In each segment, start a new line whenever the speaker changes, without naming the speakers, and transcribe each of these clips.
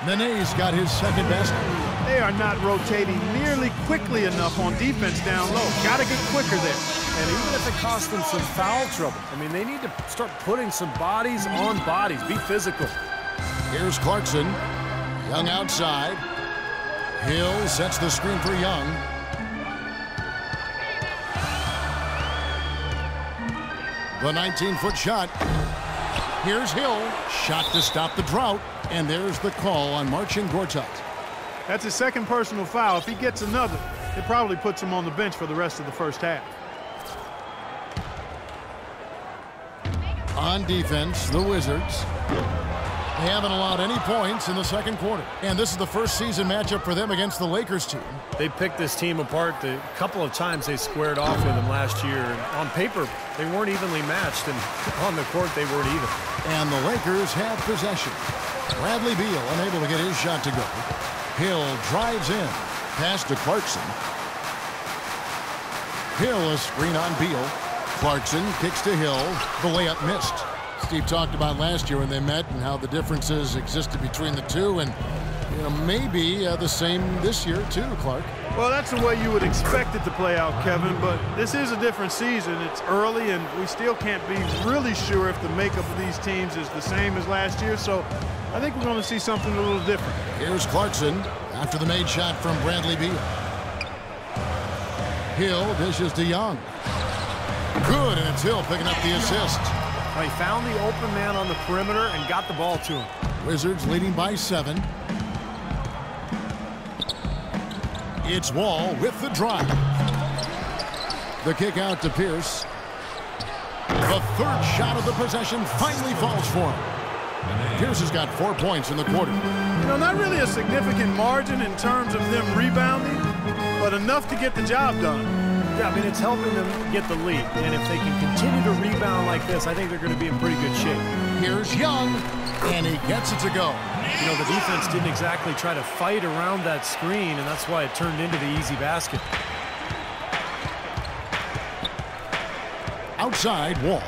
Nene's got his second best.
They are not rotating nearly quickly enough on defense down low. Got to get quicker there.
And even if it costs them some foul trouble, I mean, they need to start putting some bodies on bodies. Be physical.
Here's Clarkson. Young outside. Hill sets the screen for Young. The 19-foot shot. Here's Hill. Shot to stop the drought. And there's the call on Marcin Gortat.
That's his second personal foul. If he gets another, it probably puts him on the bench for the rest of the first half.
On defense, the Wizards. They haven't allowed any points in the second quarter. And this is the first season matchup for them against the Lakers team.
They picked this team apart the couple of times they squared off with them last year. And on paper, they weren't evenly matched, and on the court, they weren't either.
And the Lakers have possession. Bradley Beal unable to get his shot to go. Hill drives in. Pass to Clarkson. Hill a screen on Beal. Clarkson kicks to Hill. The layup missed. Steve talked about last year when they met and how the differences existed between the two, and maybe the same this year too, Clark.
Well, that's the way you would expect it to play out, Kevin, but this is a different season. It's early, and we still can't be really sure if the makeup of these teams is the same as last year, so I think we're going to see something a little different.
Here's Clarkson after the made shot from Bradley Beal. Hill dishes to Young. Good, and it's Hill picking up the assist.
Well, he found the open man on the perimeter and got the ball to him.
Wizards leading by 7. It's Wall with the drive. The kick out to Pierce. The third shot of the possession finally falls for him. Pierce has got 4 points in the quarter.
Not really a significant margin in terms of them rebounding, but enough to get the job done.
Yeah, I mean, it's helping them get the lead. And if they can continue to rebound like this, I think they're going to be in pretty good shape.
Here's Young, and he gets it to go.
The defense didn't exactly try to fight around that screen, and that's why it turned into the easy basket.
Outside, Wall.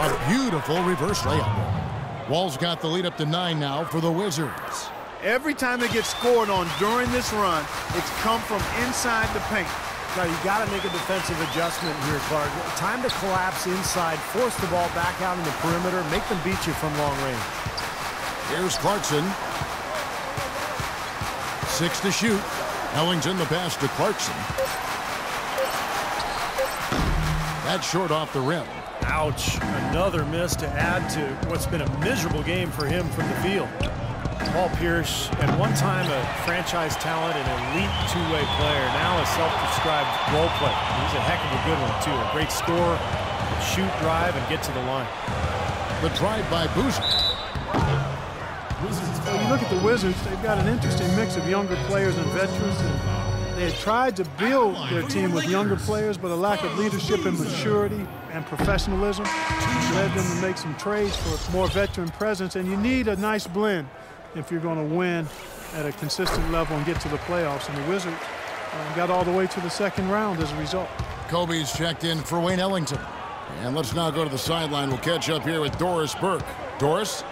A beautiful reverse layup. Wall's got the lead up to 9 now for the Wizards.
Every time they get scored on during this run, it's come from inside the paint.
Now, you got to make a defensive adjustment here, Clark. Time to collapse inside, force the ball back out in the perimeter, make them beat you from long range.
Here's Clarkson. 6 to shoot. Ellington the pass to Clarkson. That's short off the rim.
Ouch. Another miss to add to what's been a miserable game for him from the field. Paul Pierce, at one time a franchise talent and elite two-way player, now a self-described role player. He's a heck of a good one, too. A great scorer, shoot, drive, and get to the line.
The drive by Boozer.
When you look at the Wizards, they've got an interesting mix of younger players and veterans. They had tried to build their team with younger players, but a lack of leadership and maturity and professionalism led them to make some trades for more veteran presence. And you need a nice blend if you're going to win at a consistent level and get to the playoffs. And the Wizards got all the way to the second round as a result.
Kobe's checked in for Wayne Ellington. And let's now go to the sideline. We'll catch up here with Doris Burke. Doris?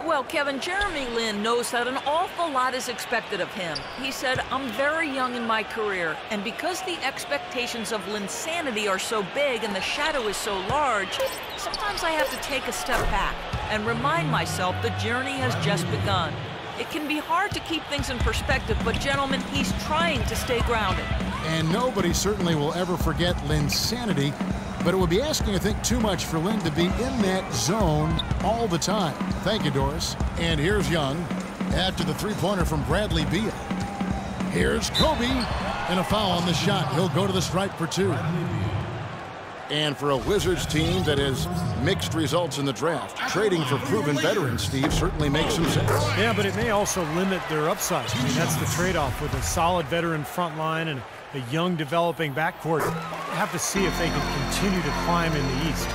Well, Kevin, Jeremy Lin knows that an awful lot is expected of him. He said, "I'm very young in my career, and because the expectations of Linsanity are so big and the shadow is so large, sometimes I have to take a step back and remind myself the journey has just begun. It can be hard to keep things in perspective, but gentlemen, he's trying to stay grounded."
And nobody certainly will ever forget Linsanity, but it would be asking, I think, too much for Lin to be in that zone all the time. Thank you, Doris. And here's Young after the three-pointer from Bradley Beal. Here's Kobe, and a foul on the shot. He'll go to the stripe for 2. And for a Wizards team that has mixed results in the draft, trading for proven veterans, Steve, certainly makes some sense.
Yeah, but it may also limit their upside. I mean, that's the trade-off with a solid veteran front line and a young developing backcourt. You have to see if they can continue to climb in the East.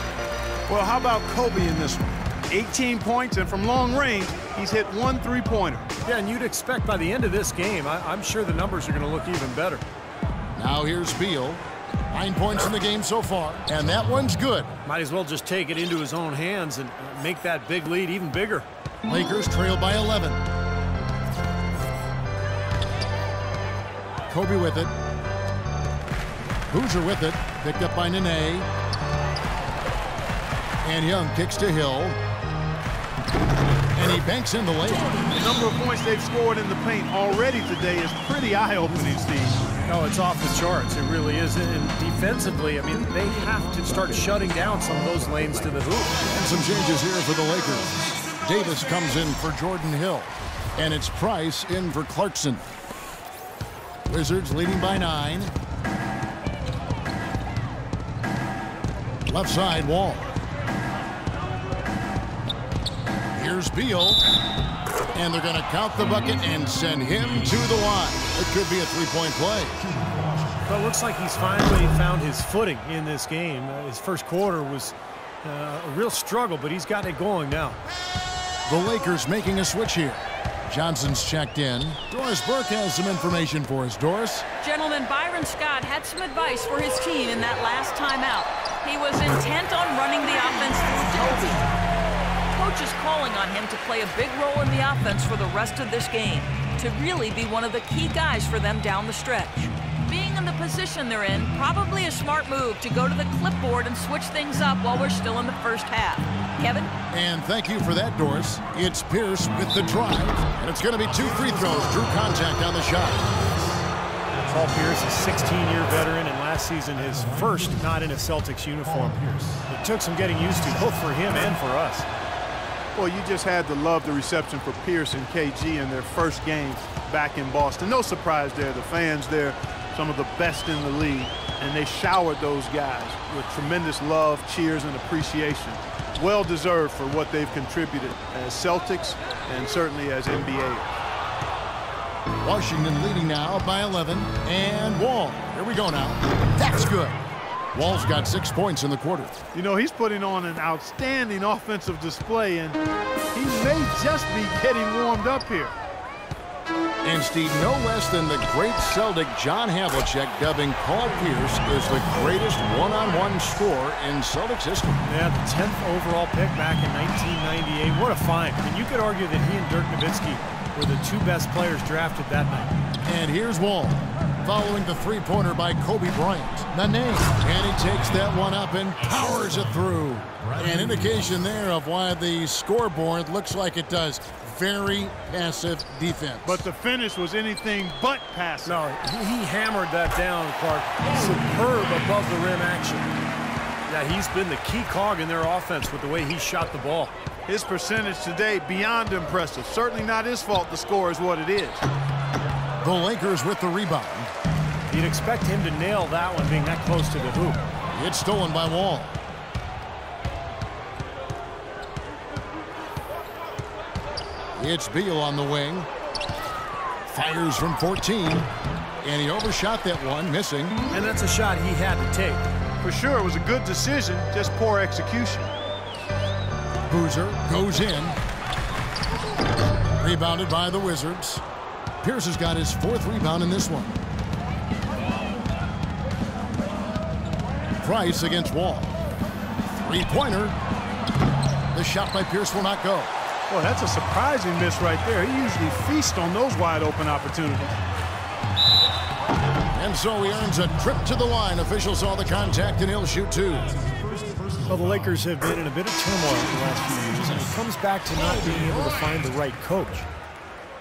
Well, how about Kobe in this one? 18 points, and from long range, he's hit 1 3-pointer.
Yeah, and you'd expect by the end of this game, I'm sure the numbers are going to look even better.
Now here's Beal. 9 points in the game so far, and that one's good.
Might as well just take it into his own hands and make that big lead even bigger.
Lakers trail by 11. Kobe with it. Boozer with it. Picked up by Nene. And Young kicks to Hill. And he banks in the layup.
The number of points they've scored in the paint already today is pretty eye-opening, Steve.
No, it's off the charts. It really is. And defensively, I mean, they have to start shutting down some of those lanes to the hoop.
And some changes here for the Lakers. Davis comes in for Jordan Hill. And it's Price in for Clarkson. Wizards leading by 9. Left side, Wall. Here's Beal. And they're going to count the bucket and send him to the line. It could be a three-point play.
Well, it looks like he's finally found his footing in this game. His first quarter was a real struggle, but he's got it going now.
The Lakers making a switch here. Johnson's checked in. Doris Burke has some information for us. Doris?
Gentlemen, Byron Scott had some advice for his team in that last timeout. He was intent on running the offense through Toby. Coach is calling on him to play a big role in the offense for the rest of this game, to really be one of the key guys for them down the stretch. Being in the position they're in, probably a smart move to go to the clipboard and switch things up while we're still in the first half. Kevin?
And thank you for that, Doris. It's Pierce with the drive. And it's going to be 2 free throws. Drew contact on the shot.
Paul Pierce, a 16-year veteran, and last season his first not in a Celtics uniform. It took some getting used to, both for him and for us.
Well, you just had to love the reception for Pierce and KG in their first game back in Boston. No surprise there. The fans there, some of the best in the league, and they showered those guys with tremendous love, cheers, and appreciation. Well deserved for what they've contributed as Celtics and certainly as NBA.
Washington leading now by 11. And Wall. Here we go now. That's good. Wall's got 6 points in the quarter.
You know, he's putting on an outstanding offensive display, and he may just be getting warmed up here.
And Steve, no less than the great Celtic John Havlicek dubbing Paul Pierce as the greatest one-on-one scorer in Celtics history.
Yeah, the 10th overall pick back in 1998. What a find. I mean, you could argue that he and Dirk Nowitzki were the 2 best players drafted that night.
And here's Wall, following the three-pointer by Kobe Bryant. Nene, and he takes that one up and powers it through. An indication there of why the scoreboard looks like it does. Very passive defense.
But the finish was anything but passive.
No, he hammered that down, Clark. Superb above the rim action. Yeah, he's been the key cog in their offense with the way he shot the ball.
His percentage today beyond impressive. Certainly not his fault the score is what it is.
The Lakers with the rebound.
You'd expect him to nail that one being that close to the hoop.
It's stolen by Wall. It's Beal on the wing. Fires from 14. And he overshot that one, missing.
And that's a shot he had to take.
For sure, it was a good decision, just poor execution.
Boozer goes in. Rebounded by the Wizards. Pierce has got his 4th rebound in this one. Price against Wall. Three-pointer. The shot by Pierce will not go.
Well, that's a surprising miss right there. He usually feasts on those wide-open opportunities.
And so he earns a trip to the line. Officials saw the contact, and he'll shoot 2.
Well, the Lakers have been in a bit of turmoil in the last few years, and it comes back to not being able to find the right coach.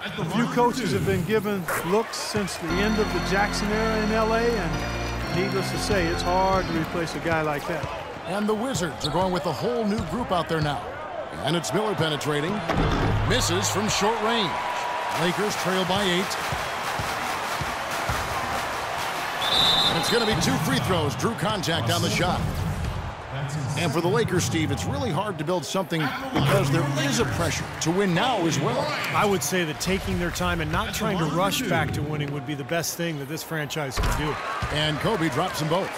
A few coaches have been given looks since the end of the Jackson era in L.A., and needless to say, it's hard to replace a guy like that.
And the Wizards are going with a whole new group out there now. And it's Miller penetrating. Misses from short range. Lakers trail by 8. And it's going to be 2 free throws. Drew contact on the shot. And for the Lakers, Steve, it's really hard to build something because there is a pressure to win now as well.
I would say that taking their time and not trying to rush back to winning would be the best thing that this franchise can do.
And Kobe drops them both.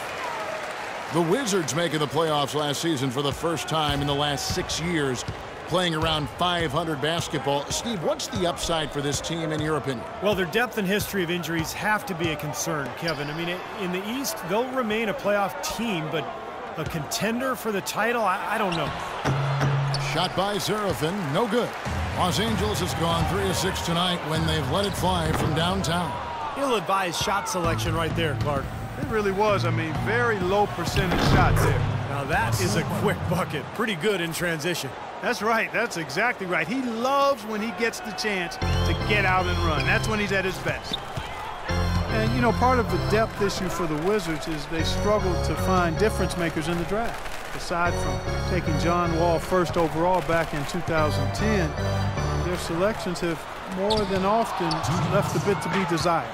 The Wizards making the playoffs last season for the first time in the last 6 years, playing around 500 basketball. Steve, what's the upside for this team in your opinion?
Well, their depth and history of injuries have to be a concern, Kevin. I mean, in the East, they'll remain a playoff team, but a contender for the title, I don't know.
Shot by Zarafin, no good. Los Angeles has gone 3 of 6 tonight when they've let it fly from downtown.
Ill-advised shot selection right there, Clark.
It really was. I mean, very low percentage shot there.
Now that is a quick bucket. Pretty good in transition.
That's right. That's exactly right. He loves when he gets the chance to get out and run. That's when he's at his best. And, you know, part of the depth issue for the Wizards is they struggled to find difference makers in the draft. Aside from taking John Wall first overall back in 2010, their selections have more than often left a bit to be desired.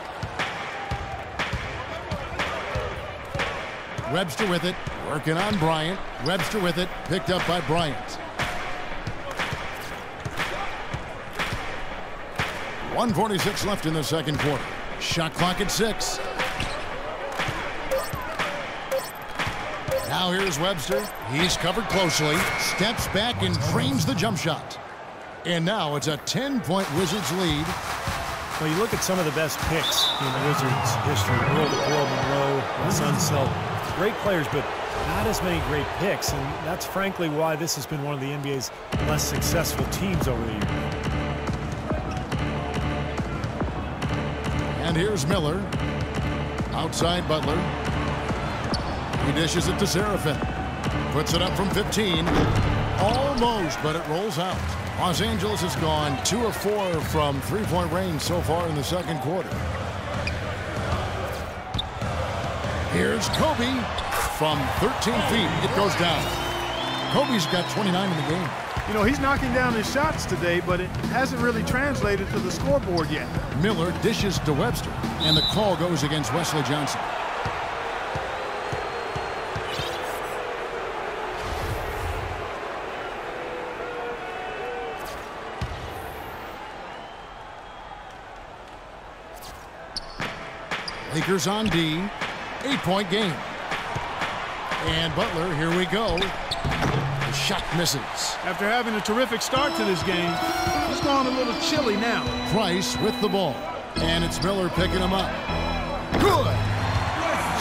Webster with it, working on Bryant. Webster with it, picked up by Bryant. 1:46 left in the second quarter. Shot clock at 6. Now here's Webster. He's covered closely. Steps back and drains the jump shot. And now it's a 10-point Wizards lead.
Well, you look at some of the best picks in the Wizards' history. Earl Monroe, Wes Unseld. Great players, but not as many great picks. And that's frankly why this has been one of the NBA's less successful teams over the years.
And here's Miller. Outside Butler. He dishes it to Seraphin. Puts it up from 15. Almost, but it rolls out. Los Angeles has gone 2 of 4 from three-point range so far in the second quarter. Here's Kobe from 13 feet. It goes down. Kobe's got 29 in the game.
You know, he's knocking down his shots today, but it hasn't really translated to the scoreboard yet.
Miller dishes to Webster, and the call goes against Wesley Johnson. Lakers on D. 8-point game. And Butler, here we go. The shot misses.
After having a terrific start to this game, he's gone a little chilly now.
Price with the ball. And it's Miller picking him up. Good.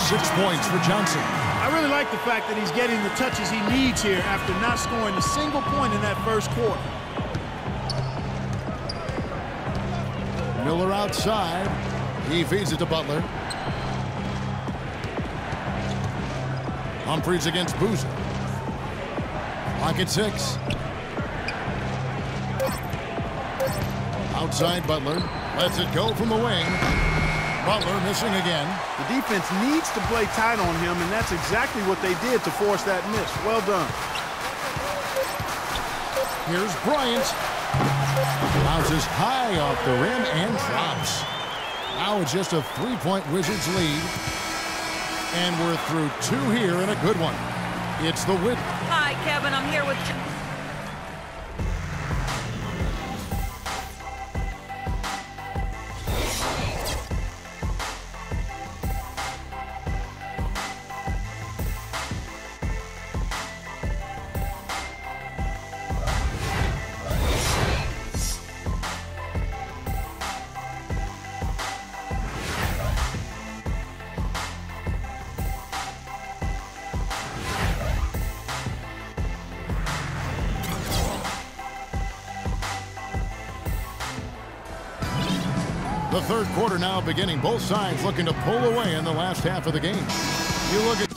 6 points for Johnson.
I really like the fact that he's getting the touches he needs here after not scoring a single point in that first quarter.
Miller outside. He feeds it to Butler. Humphries against Boozer. Clock at 6. Outside Butler. Lets it go from the wing. Butler missing again.
The defense needs to play tight on him, and that's exactly what they did to force that miss. Well done.
Here's Bryant. Bounces high off the rim and drops. Now it's just a 3-point Wizards lead. And we're through 2 here and a good one. It's the Wizards.
Hi, Kevin. I'm here with...
The third quarter now beginning. Both sides looking to pull away in the last half of the game. You look at